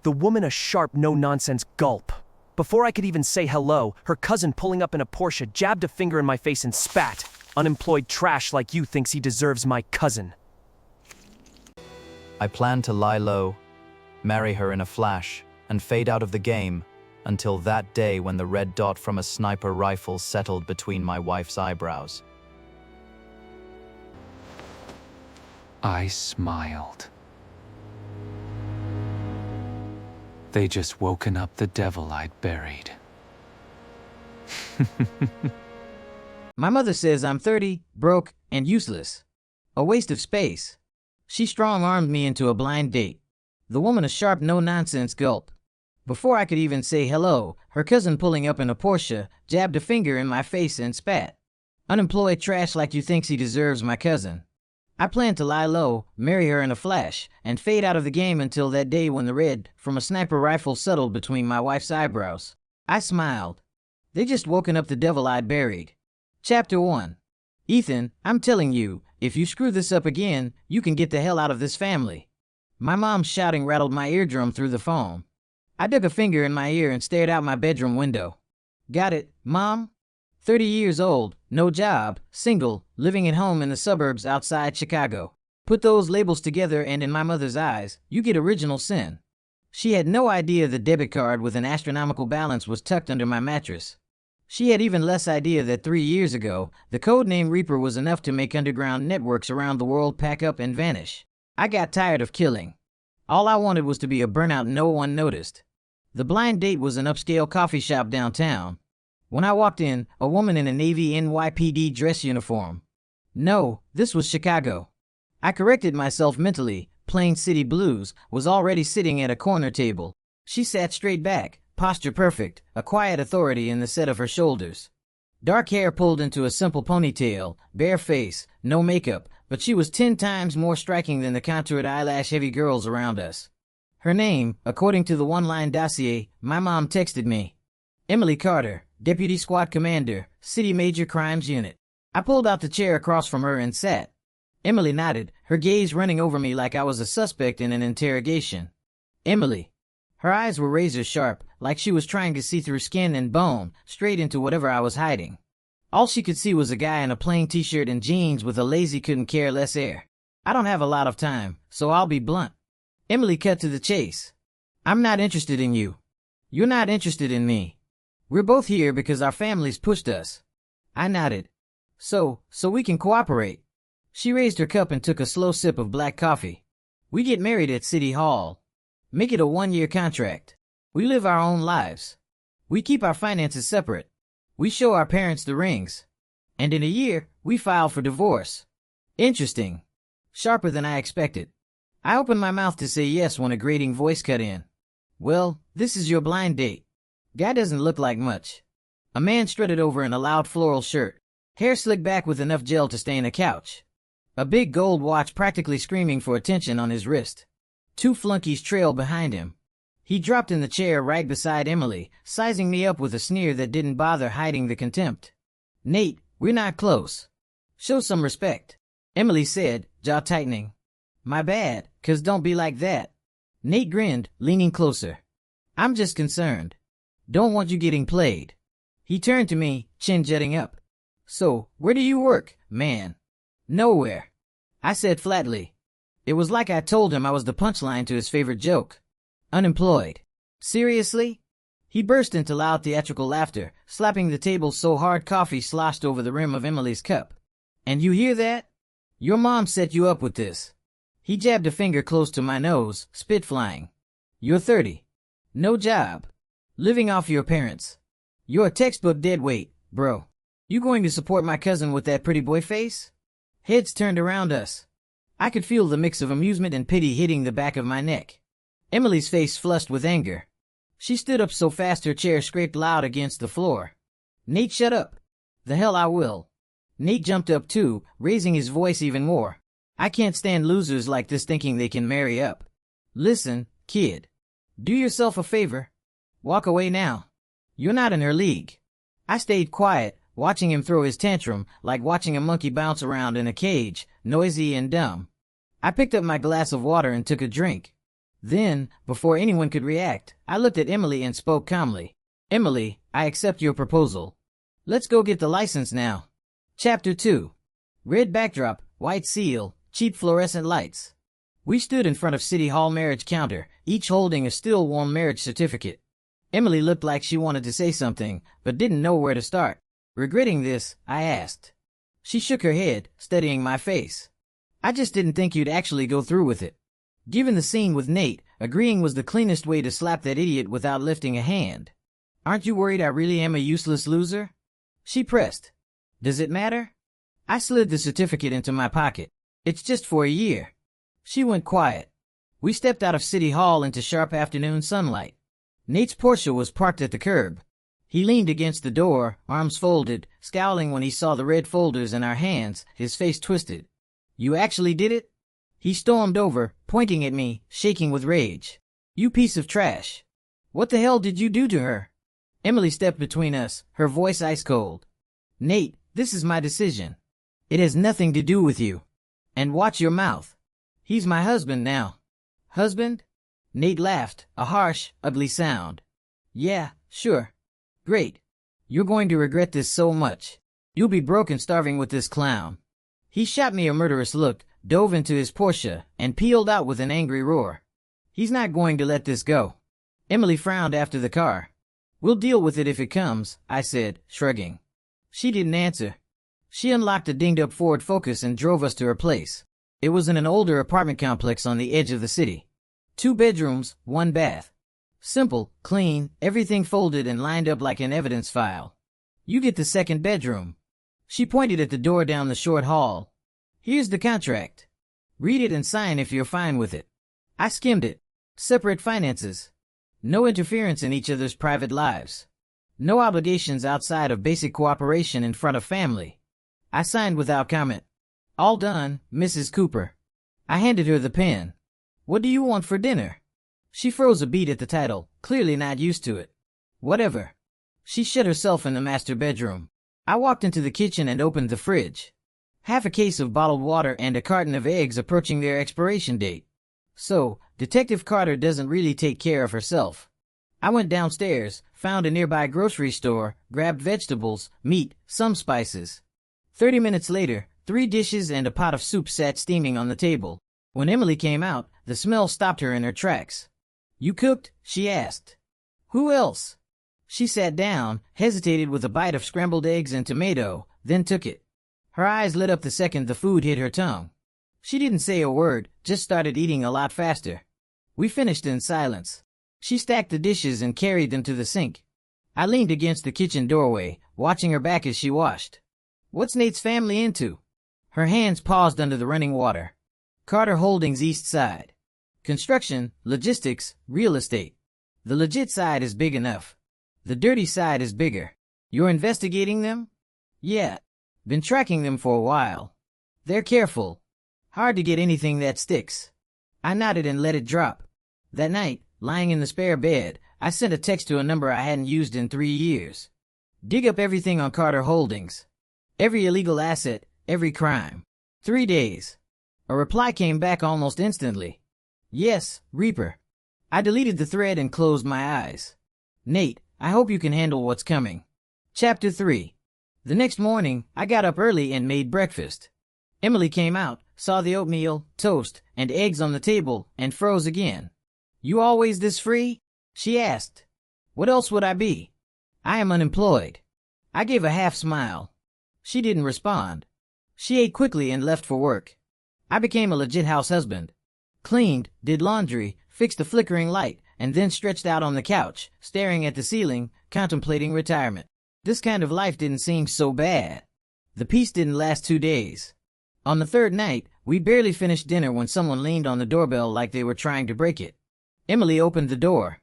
The woman a sharp, no-nonsense gulp. Before I could even say hello, her cousin pulling up in a Porsche jabbed a finger in my face and spat. Unemployed trash like you thinks he deserves my cousin. I planned to lie low, marry her in a flash, and fade out of the game until that day when the red dot from a sniper rifle settled between my wife's eyebrows. I smiled. They just woken up the devil I'd buried. My mother says I'm 30, broke, and useless. A waste of space. She strong-armed me into a blind date. The woman a sharp, no-nonsense gulp. Before I could even say hello, her cousin pulling up in a Porsche jabbed a finger in my face and spat. Unemployed trash like you thinks he deserves my cousin. I planned to lie low, marry her in a flash, and fade out of the game until that day when the red from a sniper rifle settled between my wife's eyebrows. I smiled. They just woken up the devil I'd buried. Chapter 1. Ethan, I'm telling you, if you screw this up again, you can get the hell out of this family. My mom's shouting rattled my eardrum through the phone. I dug a finger in my ear and stared out my bedroom window. Got it, Mom? 30 years old, no job, single, living at home in the suburbs outside Chicago. Put those labels together and in my mother's eyes, you get original sin. She had no idea the debit card with an astronomical balance was tucked under my mattress. She had even less idea that 3 years ago, the codename Reaper was enough to make underground networks around the world pack up and vanish. I got tired of killing. All I wanted was to be a burnout no one noticed. The blind date was an upscale coffee shop downtown. When I walked in, a woman in a Navy NYPD dress uniform. No, this was Chicago. I corrected myself mentally. Plain City Blues was already sitting at a corner table. She sat straight back, posture perfect, a quiet authority in the set of her shoulders. Dark hair pulled into a simple ponytail, bare face, no makeup, but she was 10 times more striking than the contoured eyelash-heavy girls around us. Her name, according to the one-line dossier my mom texted me. Emily Carter, Deputy Squad Commander, City Major Crimes Unit. I pulled out the chair across from her and sat. Emily nodded, her gaze running over me like I was a suspect in an interrogation. Emily. Her eyes were razor-sharp, like she was trying to see through skin and bone, straight into whatever I was hiding. All she could see was a guy in a plain t-shirt and jeans with a lazy couldn't-care-less air. I don't have a lot of time, so I'll be blunt. Emily cut to the chase. I'm not interested in you. You're not interested in me. We're both here because our families pushed us. I nodded. So we can cooperate. She raised her cup and took a slow sip of black coffee. We get married at City Hall. Make it a 1-year contract. We live our own lives. We keep our finances separate. We show our parents the rings. And in a year, we file for divorce. Interesting. Sharper than I expected. I opened my mouth to say yes when a grating voice cut in. Well, this is your blind date. Guy doesn't look like much. A man strutted over in a loud floral shirt. Hair slicked back with enough gel to stain a couch. A big gold watch practically screaming for attention on his wrist. 2 flunkies trailed behind him. He dropped in the chair right beside Emily, sizing me up with a sneer that didn't bother hiding the contempt. Nate, we're not close. Show some respect, Emily said, jaw tightening. My bad, 'cause don't be like that. Nate grinned, leaning closer. I'm just concerned. Don't want you getting played. He turned to me, chin jutting up. So, where do you work, man? Nowhere, I said flatly. It was like I told him I was the punchline to his favorite joke. Unemployed. Seriously? He burst into loud theatrical laughter, slapping the table so hard coffee sloshed over the rim of Emily's cup. And you hear that? Your mom set you up with this. He jabbed a finger close to my nose, spit flying. You're 30. No job. Living off your parents. You're a textbook deadweight, bro. You going to support my cousin with that pretty boy face? Heads turned around us. I could feel the mix of amusement and pity hitting the back of my neck. Emily's face flushed with anger. She stood up so fast her chair scraped loud against the floor. Nate, shut up. The hell I will. Nate jumped up too, raising his voice even more. I can't stand losers like this thinking they can marry up. Listen, kid. Do yourself a favor. Walk away now. You're not in her league. I stayed quiet, watching him throw his tantrum like watching a monkey bounce around in a cage, noisy and dumb. I picked up my glass of water and took a drink. Then, before anyone could react, I looked at Emily and spoke calmly. Emily, I accept your proposal. Let's go get the license now. Chapter 2. Red backdrop, white seal, cheap fluorescent lights. We stood in front of City Hall marriage counter, each holding a still warm marriage certificate. Emily looked like she wanted to say something, but didn't know where to start. Regretting this, I asked. She shook her head, studying my face. I just didn't think you'd actually go through with it. Given the scene with Nate, agreeing was the cleanest way to slap that idiot without lifting a hand. Aren't you worried I really am a useless loser? She pressed. Does it matter? I slid the certificate into my pocket. It's just for a year. She went quiet. We stepped out of City Hall into sharp afternoon sunlight. Nate's Porsche was parked at the curb. He leaned against the door, arms folded, scowling when he saw the red folders in our hands, his face twisted. You actually did it? He stormed over, pointing at me, shaking with rage. You piece of trash. What the hell did you do to her? Emily stepped between us, her voice ice cold. Nate, this is my decision. It has nothing to do with you. And watch your mouth. He's my husband now. Husband? Nate laughed, a harsh, ugly sound. Yeah, sure. Great. You're going to regret this so much. You'll be broke and starving with this clown. He shot me a murderous look, dove into his Porsche, and peeled out with an angry roar. He's not going to let this go. Emily frowned after the car. We'll deal with it if it comes, I said, shrugging. She didn't answer. She unlocked a dinged-up Ford Focus and drove us to her place. It was in an older apartment complex on the edge of the city. 2 bedrooms, 1 bath. Simple, clean, everything folded and lined up like an evidence file. You get the 2nd bedroom. She pointed at the door down the short hall. Here's the contract. Read it and sign if you're fine with it. I skimmed it. Separate finances. No interference in each other's private lives. No obligations outside of basic cooperation in front of family. I signed without comment. All done, Mrs. Cooper. I handed her the pen. What do you want for dinner? She froze a beat at the title, clearly not used to it. Whatever. She shut herself in the master bedroom. I walked into the kitchen and opened the fridge. Half a case of bottled water and a carton of eggs approaching their expiration date. So, Detective Carter doesn't really take care of herself. I went downstairs, found a nearby grocery store, grabbed vegetables, meat, some spices. 30 minutes later, 3 dishes and a pot of soup sat steaming on the table. When Emily came out, the smell stopped her in her tracks. You cooked? She asked. Who else? She sat down, hesitated with a bite of scrambled eggs and tomato, then took it. Her eyes lit up the second the food hit her tongue. She didn't say a word, just started eating a lot faster. We finished in silence. She stacked the dishes and carried them to the sink. I leaned against the kitchen doorway, watching her back as she washed. What's Nate's family into? Her hands paused under the running water. Carter Holdings East Side. Construction, logistics, real estate. The legit side is big enough. The dirty side is bigger. You're investigating them? Yeah. Been tracking them for a while. They're careful. Hard to get anything that sticks. I nodded and let it drop. That night, lying in the spare bed, I sent a text to a number I hadn't used in 3 years. Dig up everything on Carter Holdings. Every illegal asset, every crime. 3 days. A reply came back almost instantly. Yes, Reaper. I deleted the thread and closed my eyes. Nate, I hope you can handle what's coming. Chapter 3. The next morning, I got up early and made breakfast. Emily came out, saw the oatmeal, toast, and eggs on the table, and froze again. You always this free? She asked. What else would I be? I am unemployed. I gave a half smile. She didn't respond. She ate quickly and left for work. I became a legit house husband. Cleaned, did laundry, fixed the flickering light, and then stretched out on the couch, staring at the ceiling, contemplating retirement. This kind of life didn't seem so bad. The peace didn't last 2 days. On the 3rd night, we barely finished dinner when someone leaned on the doorbell like they were trying to break it. Emily opened the door.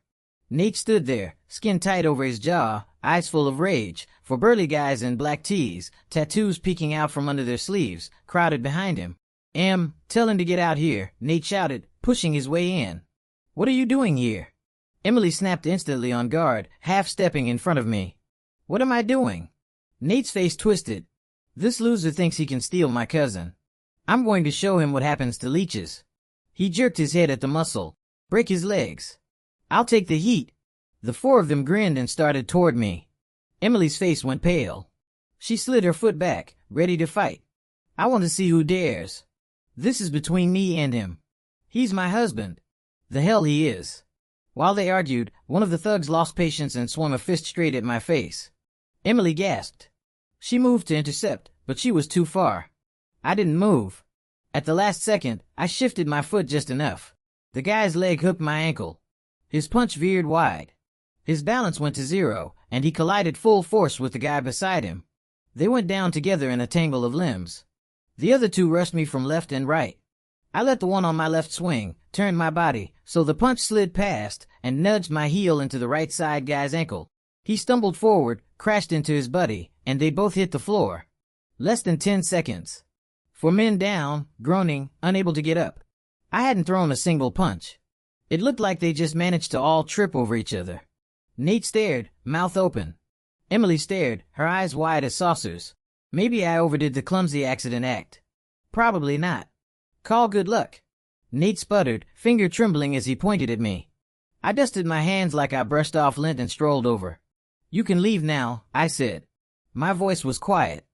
Nate stood there, skin tight over his jaw, eyes full of rage, for burly guys in black tees, tattoos peeking out from under their sleeves, crowded behind him. Tell him to get out here, Nate shouted, pushing his way in. What are you doing here? Emily snapped instantly on guard, half-stepping in front of me. What am I doing? Nate's face twisted. This loser thinks he can steal my cousin. I'm going to show him what happens to leeches. He jerked his head at the muscle. Break his legs. I'll take the heat. The four of them grinned and started toward me. Emily's face went pale. She slid her foot back, ready to fight. I want to see who dares. This is between me and him. He's my husband. The hell he is. While they argued, one of the thugs lost patience and swung a fist straight at my face. Emily gasped. She moved to intercept, but she was too far. I didn't move. At the last second, I shifted my foot just enough. The guy's leg hooked my ankle. His punch veered wide. His balance went to zero, and he collided full force with the guy beside him. They went down together in a tangle of limbs. The other two rushed me from left and right. I let the one on my left swing, turned my body, so the punch slid past, and nudged my heel into the right side guy's ankle. He stumbled forward, crashed into his buddy, and they both hit the floor. Less than 10 seconds. For men down, groaning, unable to get up. I hadn't thrown a single punch. It looked like they just managed to all trip over each other. Nate stared, mouth open. Emily stared, her eyes wide as saucers. Maybe I overdid the clumsy accident act. Probably not. Call good luck. Nate sputtered, finger trembling as he pointed at me. I dusted my hands like I brushed off lint and strolled over. You can leave now, I said. My voice was quiet.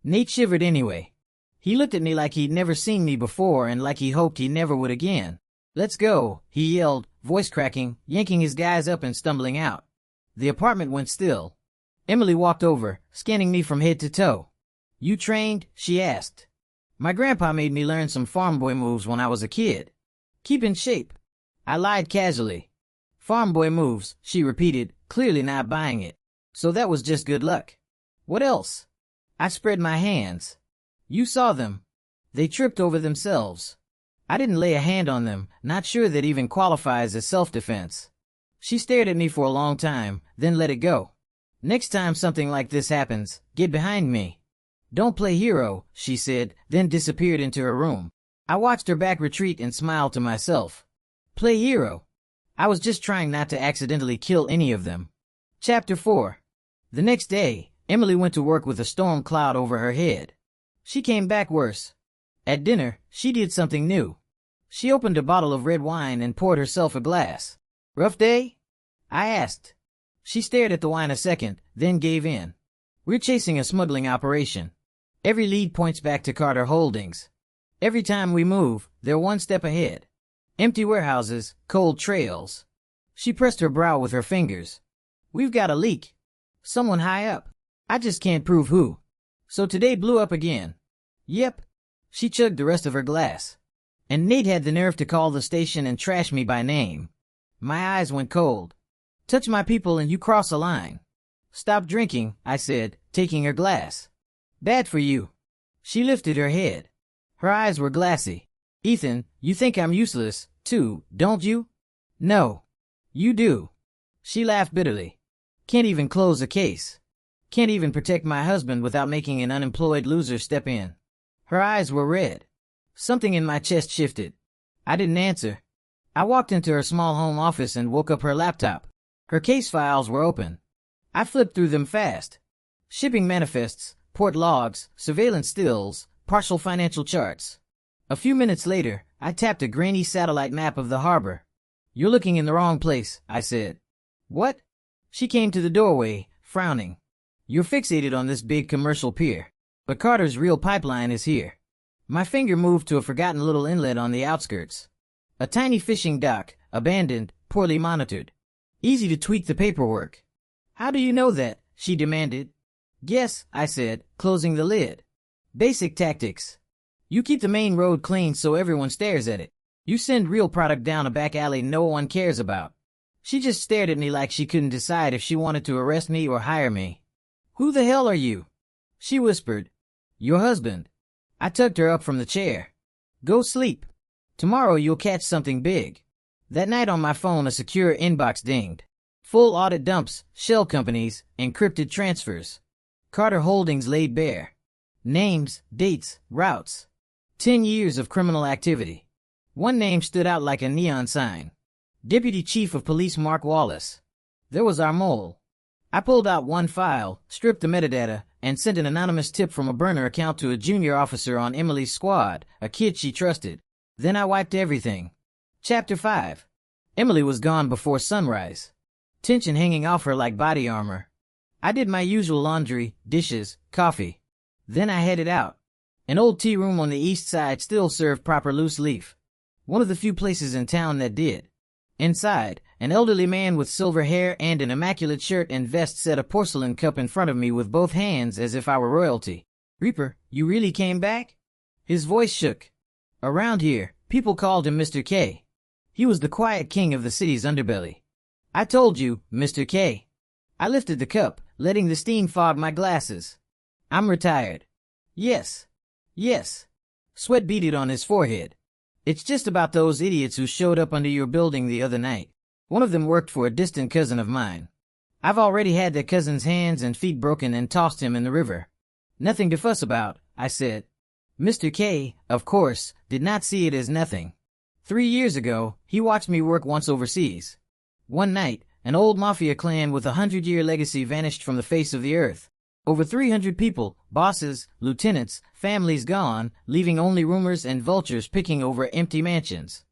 Nate shivered anyway. He looked at me like he'd never seen me before and like he hoped he never would again. Let's go, he yelled, voice cracking, yanking his guys up and stumbling out. The apartment went still. Emily walked over, scanning me from head to toe. You trained? She asked. My grandpa made me learn some farm boy moves when I was a kid. Keep in shape. I lied casually. Farm boy moves, she repeated, clearly not buying it. So that was just good luck. What else? I spread my hands. You saw them. They tripped over themselves. I didn't lay a hand on them, not sure that even qualifies as self-defense. She stared at me for a long time, then let it go. Next time something like this happens, get behind me. Don't play hero, she said, then disappeared into her room. I watched her back retreat and smiled to myself. Play hero. I was just trying not to accidentally kill any of them. Chapter 4. The next day, Emily went to work with a storm cloud over her head. She came back worse. At dinner, she did something new. She opened a bottle of red wine and poured herself a glass. Rough day? I asked. She stared at the wine a second, then gave in. We're chasing a smuggling operation. Every lead points back to Carter Holdings. Every time we move, they're one step ahead. Empty warehouses, cold trails. She pressed her brow with her fingers. We've got a leak. Someone high up. I just can't prove who. So today blew up again. Yep. She chugged the rest of her glass. And Nate had the nerve to call the station and trash me by name. My eyes went cold. Touch my people and you cross a line. Stop drinking, I said, taking her glass. Bad for you. She lifted her head. Her eyes were glassy. Ethan, you think I'm useless, too, don't you? No. You do. She laughed bitterly. Can't even close a case. Can't even protect my husband without making an unemployed loser step in. Her eyes were red. Something in my chest shifted. I didn't answer. I walked into her small home office and woke up her laptop. Her case files were open. I flipped through them fast. Shipping manifests, port logs, surveillance stills, partial financial charts. A few minutes later, I tapped a grainy satellite map of the harbor. You're looking in the wrong place, I said. What? She came to the doorway, frowning. You're fixated on this big commercial pier. But Carter's real pipeline is here. My finger moved to a forgotten little inlet on the outskirts. A tiny fishing dock, abandoned, poorly monitored. Easy to tweak the paperwork. How do you know that? She demanded. Guess, I said, closing the lid. Basic tactics. You keep the main road clean so everyone stares at it. You send real product down a back alley no one cares about. She just stared at me like she couldn't decide if she wanted to arrest me or hire me. Who the hell are you? She whispered. Your husband. I tugged her up from the chair. Go sleep. Tomorrow you'll catch something big. That night on my phone a secure inbox dinged. Full audit dumps, shell companies, encrypted transfers. Carter Holdings laid bare. Names, dates, routes. 10 years of criminal activity. One name stood out like a neon sign. Deputy Chief of Police Mark Wallace. There was our mole. I pulled out one file, stripped the metadata, and sent an anonymous tip from a burner account to a junior officer on Emily's squad, a kid she trusted. Then I wiped everything. Chapter 5. Emily was gone before sunrise, tension hanging off her like body armor. I did my usual laundry, dishes, coffee. Then I headed out. An old tea room on the east side still served proper loose leaf. One of the few places in town that did. Inside, an elderly man with silver hair and an immaculate shirt and vest set a porcelain cup in front of me with both hands as if I were royalty. "Reaper, you really came back?" His voice shook. Around here, people called him Mr. K. He was the quiet king of the city's underbelly. "I told you, Mr. K." I lifted the cup, letting the steam fog my glasses. "I'm retired." "Yes. Yes." Sweat beaded on his forehead. "It's just about those idiots who showed up under your building the other night. One of them worked for a distant cousin of mine. I've already had that cousin's hands and feet broken and tossed him in the river." "Nothing to fuss about," I said. Mr. K, of course, did not see it as nothing. 3 years ago, he watched me work once overseas. One night, an old mafia clan with a 100-year legacy vanished from the face of the earth. Over 300 people, bosses, lieutenants, families gone, leaving only rumors and vultures picking over empty mansions.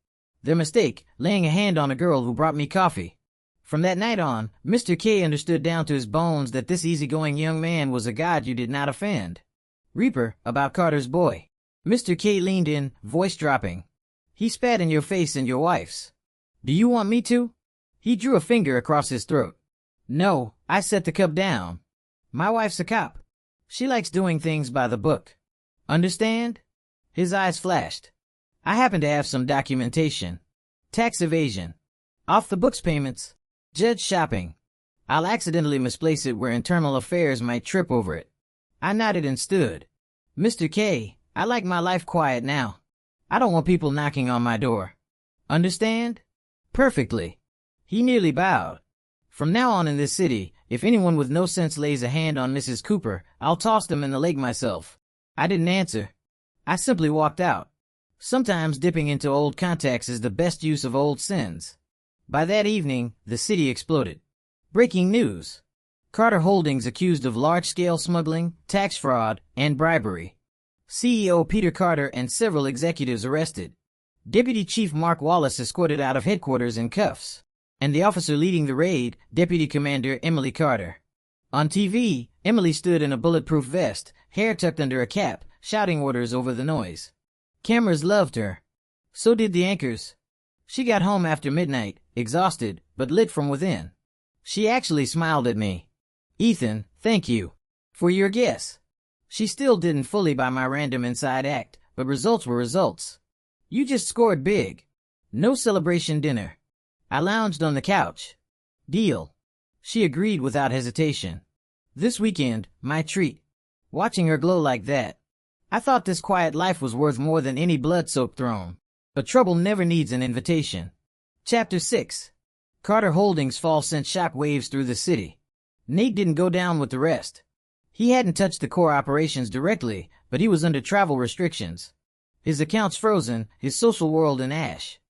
Their mistake, laying a hand on a girl who brought me coffee. From that night on, Mr. K understood down to his bones that this easygoing young man was a god you did not offend. "Reaper, about Carter's boy." Mr. K leaned in, voice dropping. "He spat in your face and your wife's. Do you want me to?" He drew a finger across his throat. "No," I set the cup down. "My wife's a cop. She likes doing things by the book. Understand?" His eyes flashed. "I happen to have some documentation. Tax evasion. Off-the-books payments. Judge shopping. I'll accidentally misplace it where internal affairs might trip over it." I nodded and stood. "Mr. K, I like my life quiet now. I don't want people knocking on my door. Understand?" "Perfectly." He nearly bowed. "From now on in this city, if anyone with no sense lays a hand on Mrs. Cooper, I'll toss them in the lake myself." I didn't answer. I simply walked out. Sometimes dipping into old contacts is the best use of old sins. By that evening, the city exploded. Breaking news. Carter Holdings accused of large-scale smuggling, tax fraud, and bribery. CEO Peter Carter and several executives arrested. Deputy Chief Mark Wallace escorted out of headquarters in cuffs. And the officer leading the raid, Deputy Commander Emily Carter. On TV, Emily stood in a bulletproof vest, hair tucked under a cap, shouting orders over the noise. Cameras loved her. So did the anchors. She got home after midnight, exhausted, but lit from within. She actually smiled at me. "Ethan, thank you for your guess." She still didn't fully buy my random inside act, but results were results. "You just scored big. No celebration dinner." I lounged on the couch. "Deal." She agreed without hesitation. "This weekend, my treat." Watching her glow like that. I thought this quiet life was worth more than any blood-soaked throne. But trouble never needs an invitation. Chapter 6. Carter Holdings' fall sent shock waves through the city. Nate didn't go down with the rest. He hadn't touched the core operations directly, but he was under travel restrictions. His accounts frozen, his social world in ash.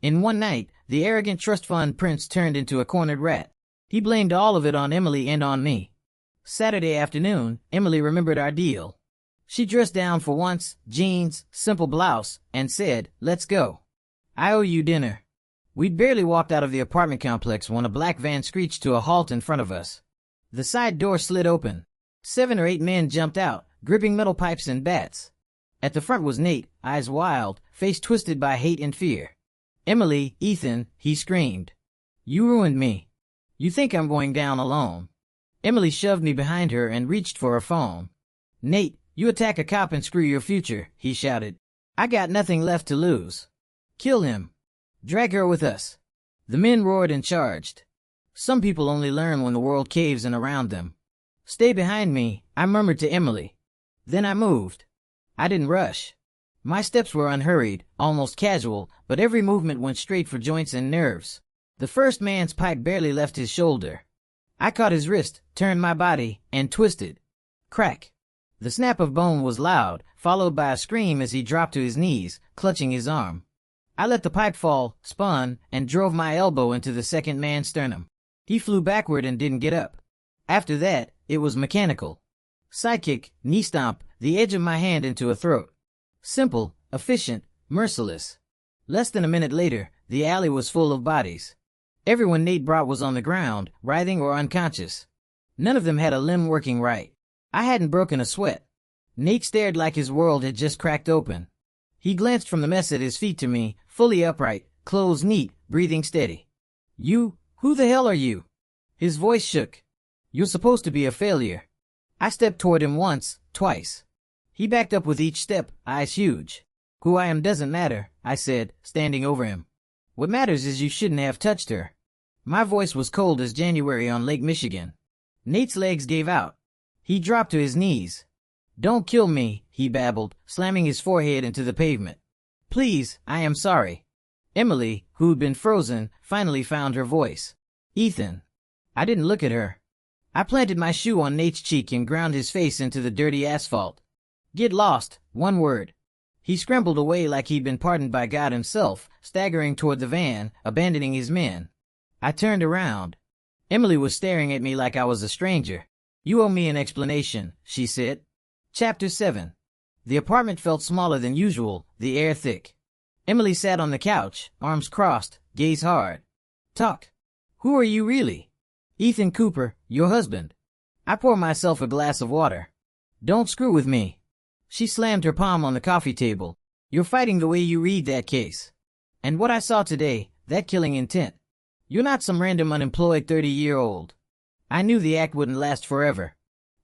In one night, the arrogant trust fund prince turned into a cornered rat. He blamed all of it on Emily and on me. Saturday afternoon, Emily remembered our deal. She dressed down for once, jeans, simple blouse, and said, "Let's go. I owe you dinner." We'd barely walked out of the apartment complex when a black van screeched to a halt in front of us. The side door slid open. 7 or 8 men jumped out, gripping metal pipes and bats. At the front was Nate, eyes wild, face twisted by hate and fear. "Emily, Ethan," he screamed. "You ruined me. You think I'm going down alone." Emily shoved me behind her and reached for her phone. "Nate, you attack a cop and screw your future," he shouted. "I got nothing left to lose. Kill him. Drag her with us." The men roared and charged. Some people only learn when the world caves in around them. "Stay behind me," I murmured to Emily. Then I moved. I didn't rush. My steps were unhurried, almost casual, but every movement went straight for joints and nerves. The first man's pipe barely left his shoulder. I caught his wrist, turned my body, and twisted. Crack. The snap of bone was loud, followed by a scream as he dropped to his knees, clutching his arm. I let the pipe fall, spun, and drove my elbow into the second man's sternum. He flew backward and didn't get up. After that, it was mechanical. Sidekick, knee stomp, the edge of my hand into a throat. Simple, efficient, merciless. Less than a minute later, The alley was full of bodies. Everyone Nate brought was on the ground, writhing or unconscious. None of them had a limb working right. I hadn't broken a sweat. Nate stared like his world had just cracked open. He glanced from the mess at his feet to me, fully upright, clothes neat, breathing steady. "You? Who the hell are you?" His voice shook. "You're supposed to be a failure." I stepped toward him once, twice. He backed up with each step, eyes huge. "Who I am doesn't matter," I said, standing over him. "What matters is you shouldn't have touched her." My voice was cold as January on Lake Michigan. Nate's legs gave out. He dropped to his knees. "Don't kill me," he babbled, slamming his forehead into the pavement. "Please, I am sorry." Emily, who'd been frozen, finally found her voice. "Ethan." I didn't look at her. I planted my shoe on Nate's cheek and ground his face into the dirty asphalt. "Get lost," one word. He scrambled away like he'd been pardoned by God himself, staggering toward the van, abandoning his men. I turned around. Emily was staring at me like I was a stranger. "You owe me an explanation," she said. Chapter 7. The apartment felt smaller than usual, the air thick. Emily sat on the couch, arms crossed, gaze hard. "Talk. Who are you really?" "Ethan Cooper, your husband." I poured myself a glass of water. "Don't screw with me." She slammed her palm on the coffee table. "You're fighting the way you read that case. And what I saw today, that killing intent. You're not some random unemployed 30-year-old. I knew the act wouldn't last forever.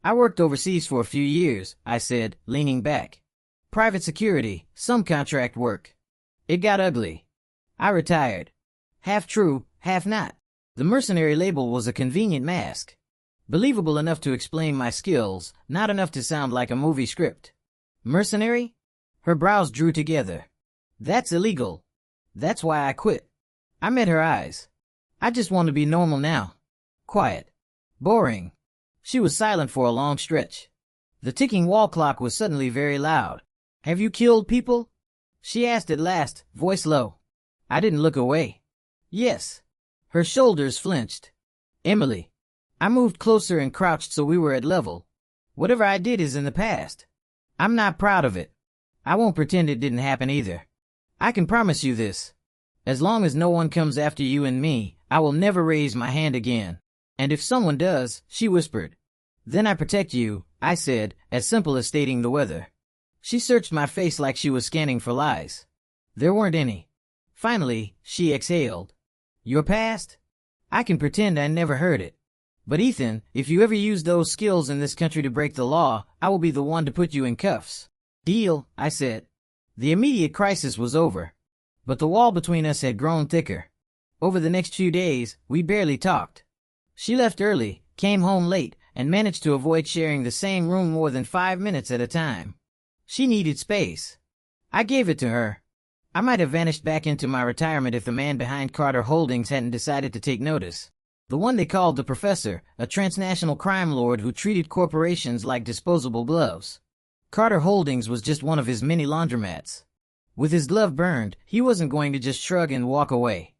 I worked overseas for a few years," I said, leaning back. "Private security, some contract work. It got ugly. I retired. Half true, half not. The mercenary label was a convenient mask. Believable enough to explain my skills, not enough to sound like a movie script." "Mercenary?" Her brows drew together. "That's illegal. That's why I quit." I met her eyes. "I just want to be normal now. Quiet. Boring." She was silent for a long stretch. The ticking wall clock was suddenly very loud. "Have you killed people?" she asked at last, voice low. I didn't look away. "Yes." Her shoulders flinched. "Emily." I moved closer and crouched so we were at level. "Whatever I did is in the past. I'm not proud of it. I won't pretend it didn't happen either. I can promise you this. As long as no one comes after you and me, I will never raise my hand again. And if someone does," she whispered. "Then I protect you," I said, as simple as stating the weather. She searched my face like she was scanning for lies. There weren't any. Finally, she exhaled. "Your past? I can pretend I never heard it. But Ethan, if you ever use those skills in this country to break the law, I will be the one to put you in cuffs." "Deal," I said. The immediate crisis was over. But the wall between us had grown thicker. Over the next few days, we barely talked. She left early, came home late, and managed to avoid sharing the same room more than 5 minutes at a time. She needed space. I gave it to her. I might have vanished back into my retirement if the man behind Carter Holdings hadn't decided to take notice. The one they called the Professor, a transnational crime lord who treated corporations like disposable gloves. Carter Holdings was just one of his many laundromats. With his glove burned, he wasn't going to just shrug and walk away.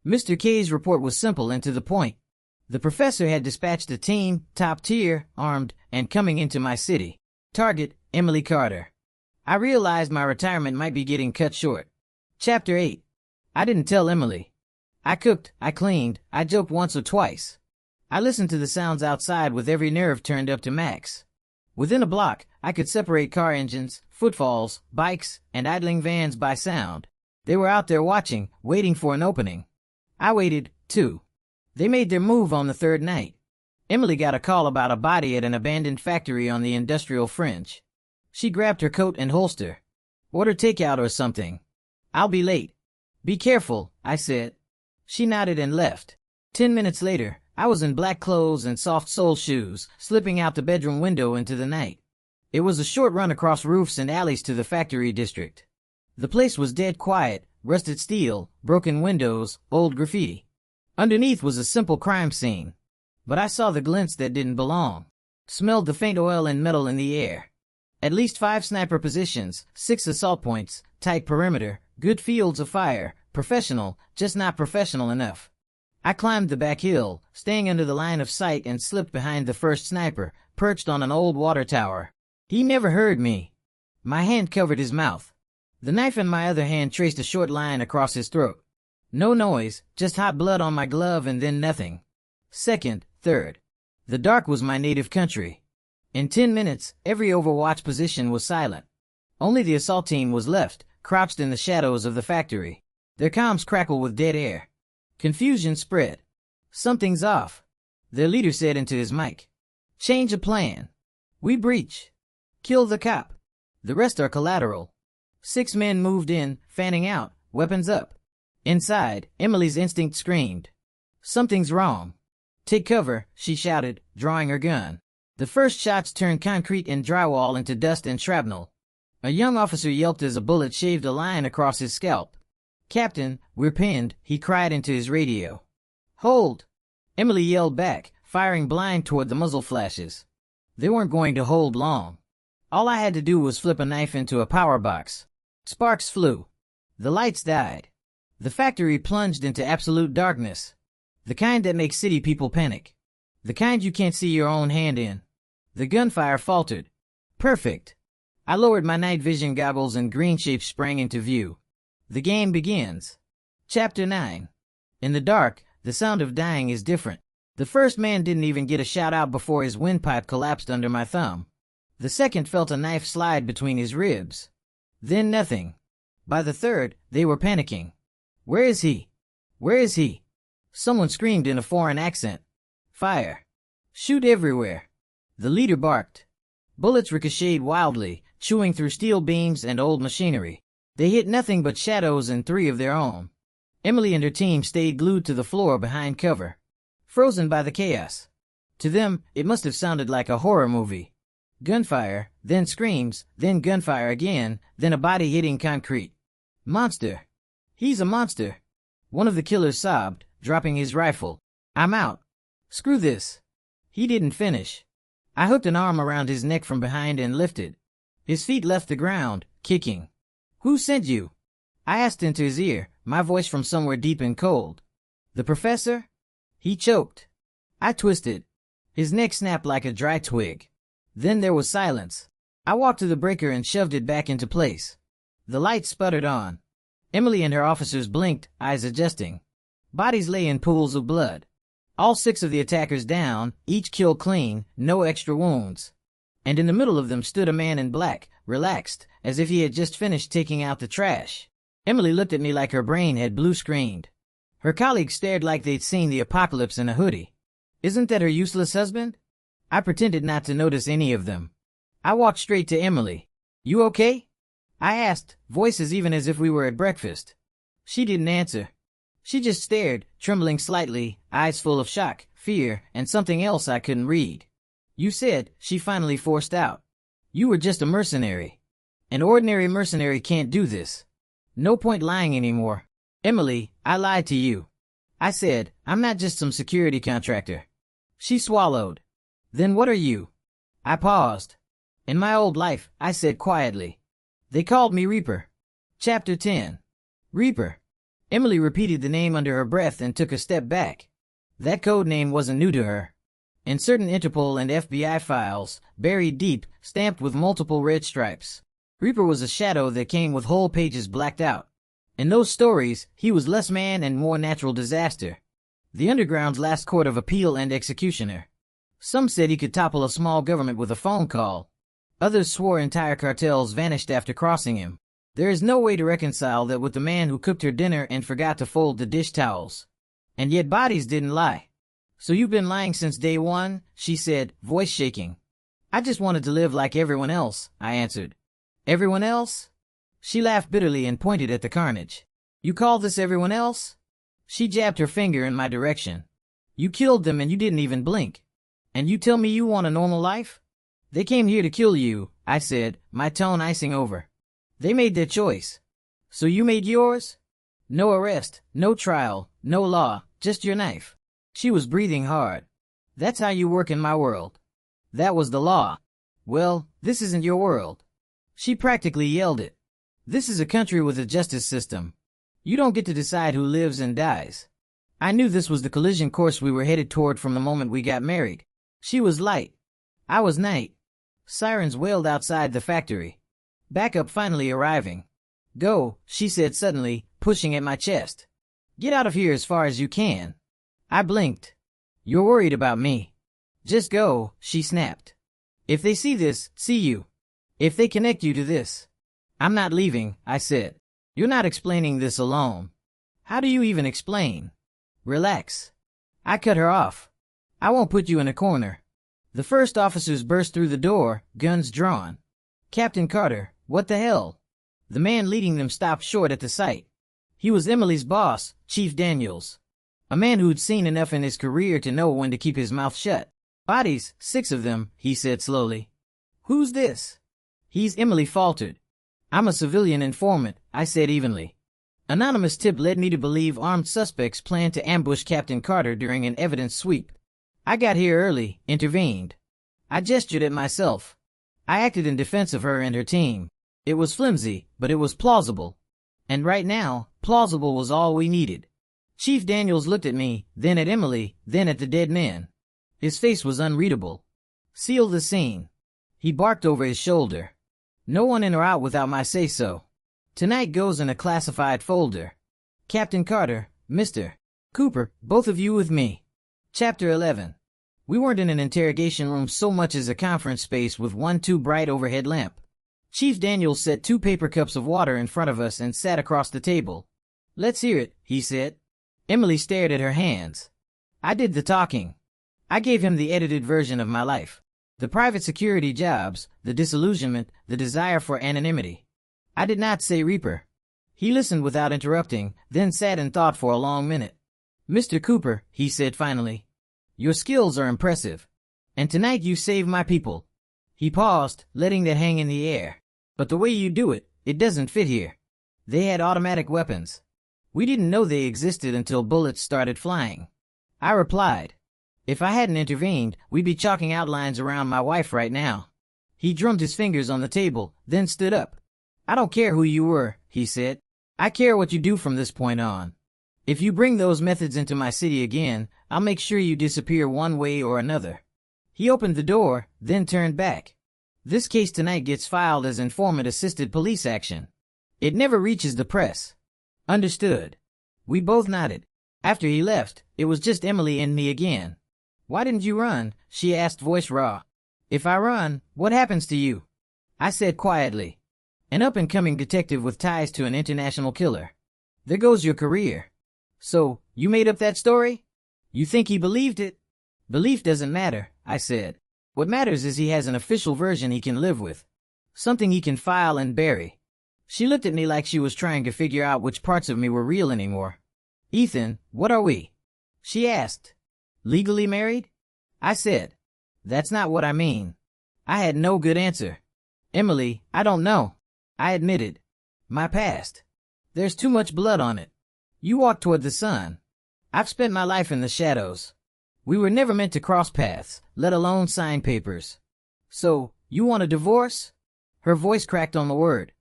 Mr. K's report was simple and to the point. The Professor had dispatched a team, top tier, armed, and coming into my city. Target, Emily Carter. I realized my retirement might be getting cut short. Chapter 8. I didn't tell Emily. I cooked, I cleaned, I joked once or twice. I listened to the sounds outside with every nerve turned up to max. Within a block, I could separate car engines, footfalls, bikes, and idling vans by sound. They were out there watching, waiting for an opening. I waited, too. They made their move on the third night. Emily got a call about a body at an abandoned factory on the industrial fringe. She grabbed her coat and holster. "Order takeout or something. I'll be late." "Be careful," I said. She nodded and left. 10 minutes later, I was in black clothes and soft sole shoes, slipping out the bedroom window into the night. It was a short run across roofs and alleys to the factory district. The place was dead quiet, rusted steel, broken windows, old graffiti. Underneath was a simple crime scene. But I saw the glints that didn't belong. Smelled the faint oil and metal in the air. At least 5 sniper positions, 6 assault points, tight perimeter, good fields of fire, professional, just not professional enough. I climbed the back hill, staying under the line of sight, and slipped behind the first sniper, perched on an old water tower. He never heard me. My hand covered his mouth. The knife in my other hand traced a short line across his throat. No noise, just hot blood on my glove and then nothing. Second, third. The dark was my native country. In 10 minutes, every Overwatch position was silent. Only the assault team was left, crouched in the shadows of the factory. Their comms crackled with dead air. Confusion spread. Something's off, their leader said into his mic. Change of plan. We breach. Kill the cop. The rest are collateral. 6 men moved in, fanning out, weapons up. Inside, Emily's instinct screamed. Something's wrong. Take cover, she shouted, drawing her gun. The first shots turned concrete and drywall into dust and shrapnel. A young officer yelped as a bullet shaved a line across his scalp. Captain, we're pinned, he cried into his radio. Hold! Emily yelled back, firing blind toward the muzzle flashes. They weren't going to hold long. All I had to do was flip a knife into a power box. Sparks flew. The lights died. The factory plunged into absolute darkness. The kind that makes city people panic. The kind you can't see your own hand in. The gunfire faltered. Perfect. I lowered my night vision goggles and green shapes sprang into view. The game begins. Chapter 9. In the dark, the sound of dying is different. The first man didn't even get a shout out before his windpipe collapsed under my thumb. The second felt a knife slide between his ribs. Then nothing. By the third, they were panicking. Where is he? Where is he? Someone screamed in a foreign accent. Fire. Shoot everywhere. The leader barked. Bullets ricocheted wildly, chewing through steel beams and old machinery. They hit nothing but shadows and 3 of their own. Emily and her team stayed glued to the floor behind cover, frozen by the chaos. To them, it must have sounded like a horror movie. Gunfire, then screams, then gunfire again, then a body hitting concrete. Monster. He's a monster. One of the killers sobbed, dropping his rifle. I'm out. Screw this. He didn't finish. I hooked an arm around his neck from behind and lifted. His feet left the ground, kicking. Who sent you? I asked into his ear, my voice from somewhere deep and cold. The professor? He choked. I twisted. His neck snapped like a dry twig. Then there was silence. I walked to the breaker and shoved it back into place. The light sputtered on. Emily and her officers blinked, eyes adjusting. Bodies lay in pools of blood. All 6 of the attackers down, each kill clean, no extra wounds. And in the middle of them stood a man in black, relaxed, as if he had just finished taking out the trash. Emily looked at me like her brain had blue-screened. Her colleagues stared like they'd seen the apocalypse in a hoodie. Isn't that her useless husband? I pretended not to notice any of them. I walked straight to Emily. You okay? I asked, voices even as if we were at breakfast. She didn't answer. She just stared, trembling slightly, eyes full of shock, fear, and something else I couldn't read. You said, she finally forced out. You were just a mercenary. An ordinary mercenary can't do this. No point lying anymore. Emily, I lied to you. I said, I'm not just some security contractor. She swallowed. Then what are you? I paused. In my old life, I said quietly. They called me Reaper. Chapter 10. Reaper. Emily repeated the name under her breath and took a step back. That code name wasn't new to her. In certain Interpol and FBI files, buried deep, stamped with multiple red stripes, Reaper was a shadow that came with whole pages blacked out. In those stories, he was less man and more natural disaster. The underground's last court of appeal and executioner. Some said he could topple a small government with a phone call. Others swore entire cartels vanished after crossing him. There is no way to reconcile that with the man who cooked her dinner and forgot to fold the dish towels. And yet bodies didn't lie. So you've been lying since day one, she said, voice shaking. I just wanted to live like everyone else, I answered. Everyone else? She laughed bitterly and pointed at the carnage. You call this everyone else? She jabbed her finger in my direction. You killed them and you didn't even blink. And you tell me you want a normal life? They came here to kill you, I said, my tone icing over. They made their choice. So you made yours? No arrest, no trial, no law, just your knife. She was breathing hard. That's how you work in my world. That was the law. Well, this isn't your world. She practically yelled it. This is a country with a justice system. You don't get to decide who lives and dies. I knew this was the collision course we were headed toward from the moment we got married. She was light. I was night. Sirens wailed outside the factory. Backup finally arriving. Go, she said suddenly, pushing at my chest. Get out of here as far as you can. I blinked. You're worried about me. Just go, she snapped. If they see this, see you. If they connect you to this. I'm not leaving, I said. You're not explaining this alone. How do you even explain? Relax. I cut her off. I won't put you in a corner. The first officers burst through the door, guns drawn. Captain Carter, what the hell? The man leading them stopped short at the sight. He was Emily's boss, Chief Daniels. A man who'd seen enough in his career to know when to keep his mouth shut. Bodies, 6 of them, he said slowly. Who's this? Emily faltered. I'm a civilian informant, I said evenly. Anonymous tip led me to believe armed suspects planned to ambush Captain Carter during an evidence sweep. I got here early, intervened. I gestured at myself. I acted in defense of her and her team. It was flimsy, but it was plausible. And right now, plausible was all we needed. Chief Daniels looked at me, then at Emily, then at the dead men. His face was unreadable. Seal the scene. He barked over his shoulder. No one in or out without my say-so. Tonight goes in a classified folder. Captain Carter, Mr. Cooper, both of you with me. Chapter 11. We weren't in an interrogation room so much as a conference space with one too bright overhead lamp. Chief Daniels set 2 paper cups of water in front of us and sat across the table. Let's hear it, he said. Emily stared at her hands. I did the talking. I gave him the edited version of my life. The private security jobs, the disillusionment, the desire for anonymity. I did not say Reaper. He listened without interrupting, then sat and thought for a long minute. Mr. Cooper, he said finally, your skills are impressive. And tonight you saved my people. He paused, letting that hang in the air. But the way you do it, it doesn't fit here. They had automatic weapons. We didn't know they existed until bullets started flying. I replied, if I hadn't intervened, we'd be chalking outlines around my wife right now. He drummed his fingers on the table, then stood up. I don't care who you were, he said. I care what you do from this point on. If you bring those methods into my city again, I'll make sure you disappear one way or another. He opened the door, then turned back. This case tonight gets filed as informant-assisted police action. It never reaches the press. Understood. We both nodded. After he left, it was just Emily and me again. Why didn't you run? She asked, voice raw. If I run, what happens to you? I said quietly. An up-and-coming detective with ties to an international killer. There goes your career. So, you made up that story? You think he believed it? Belief doesn't matter, I said. What matters is he has an official version he can live with. Something he can file and bury. She looked at me like she was trying to figure out which parts of me were real anymore. Ethan, what are we? She asked. Legally married? I said. That's not what I mean. I had no good answer. Emily, I don't know. I admitted. My past. There's too much blood on it. You walk toward the sun. I've spent my life in the shadows. We were never meant to cross paths, let alone sign papers. So, you want a divorce? Her voice cracked on the word.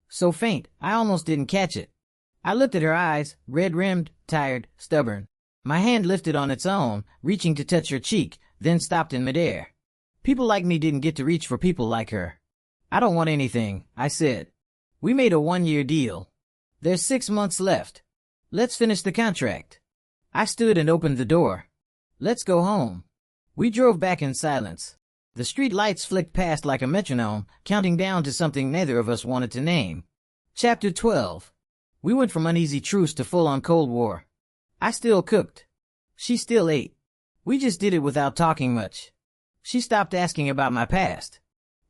So faint, I almost didn't catch it. I looked at her eyes, red-rimmed, tired, stubborn. My hand lifted on its own, reaching to touch her cheek, then stopped in midair. People like me didn't get to reach for people like her. I don't want anything, I said. We made a 1-year deal. There's 6 months left. Let's finish the contract. I stood and opened the door. Let's go home. We drove back in silence. The street lights flicked past like a metronome, counting down to something neither of us wanted to name. Chapter 12. We went from uneasy truce to full-on Cold War. I still cooked. She still ate. We just did it without talking much. She stopped asking about my past.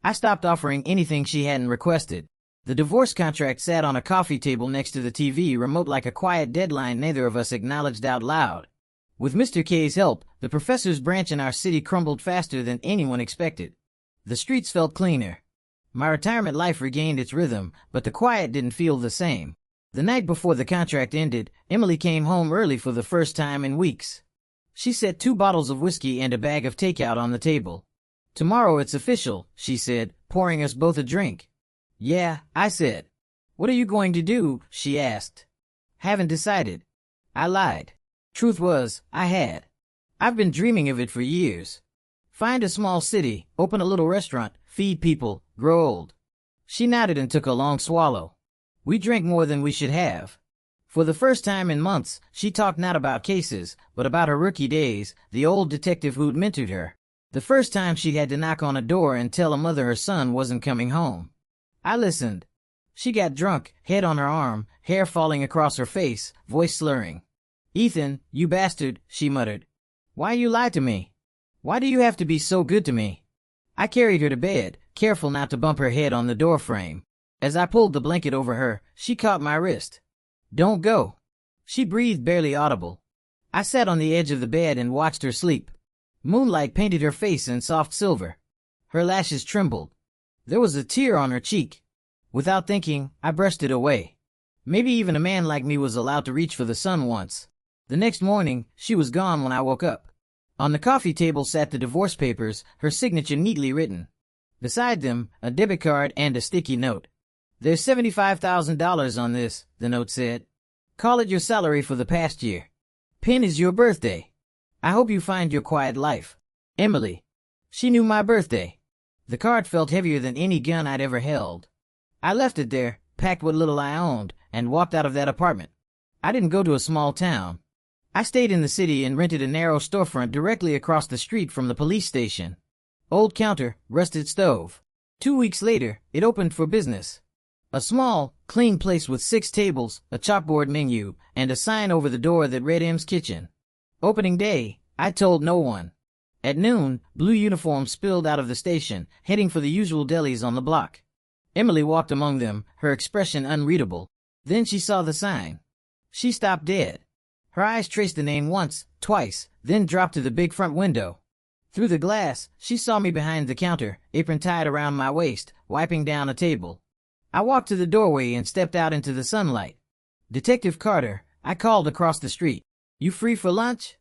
I stopped offering anything she hadn't requested. The divorce contract sat on a coffee table next to the TV remote like a quiet deadline neither of us acknowledged out loud. With Mr. K's help, the professor's branch in our city crumbled faster than anyone expected. The streets felt cleaner. My retirement life regained its rhythm, but the quiet didn't feel the same. The night before the contract ended, Emily came home early for the first time in weeks. She set 2 bottles of whiskey and a bag of takeout on the table. Tomorrow it's official, she said, pouring us both a drink. Yeah, I said. What are you going to do? She asked. Haven't decided. I lied. Truth was, I had. I've been dreaming of it for years. Find a small city, open a little restaurant, feed people, grow old. She nodded and took a long swallow. We drank more than we should have. For the first time in months, she talked not about cases, but about her rookie days, the old detective who'd mentored her. The first time she had to knock on a door and tell a mother her son wasn't coming home. I listened. She got drunk, head on her arm, hair falling across her face, voice slurring. "Ethan, you bastard," she muttered. "Why you lie to me? Why do you have to be so good to me?" I carried her to bed, careful not to bump her head on the door frame. As I pulled the blanket over her, she caught my wrist. "Don't go." She breathed barely audible. I sat on the edge of the bed and watched her sleep. Moonlight painted her face in soft silver. Her lashes trembled. There was a tear on her cheek. Without thinking, I brushed it away. Maybe even a man like me was allowed to reach for the sun once. The next morning, she was gone when I woke up. On the coffee table sat the divorce papers, her signature neatly written. Beside them, a debit card and a sticky note. "There's $75,000 on this," the note said. "Call it your salary for the past year. Pen is your birthday. I hope you find your quiet life. Emily." She knew my birthday. The card felt heavier than any gun I'd ever held. I left it there, packed what little I owned, and walked out of that apartment. I didn't go to a small town. I stayed in the city and rented a narrow storefront directly across the street from the police station. Old counter, rusted stove. 2 weeks later, it opened for business. A small, clean place with 6 tables, a chalkboard menu, and a sign over the door that read M's Kitchen. Opening day, I told no one. At noon, blue uniforms spilled out of the station, heading for the usual delis on the block. Emily walked among them, her expression unreadable. Then she saw the sign. She stopped dead. Her eyes traced the name once, twice, then dropped to the big front window. Through the glass, she saw me behind the counter, apron tied around my waist, wiping down a table. I walked to the doorway and stepped out into the sunlight. "Detective Carter," I called across the street. "You free for lunch?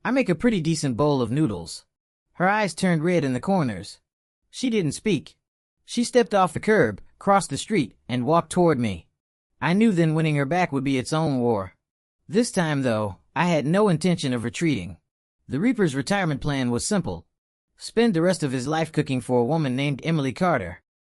I make a pretty decent bowl of noodles." Her eyes turned red in the corners. She didn't speak. She stepped off the curb, crossed the street, and walked toward me. I knew then winning her back would be its own war. This time, though, I had no intention of retreating. The Reaper's retirement plan was simple. Spend the rest of his life cooking for a woman named Emily Carter.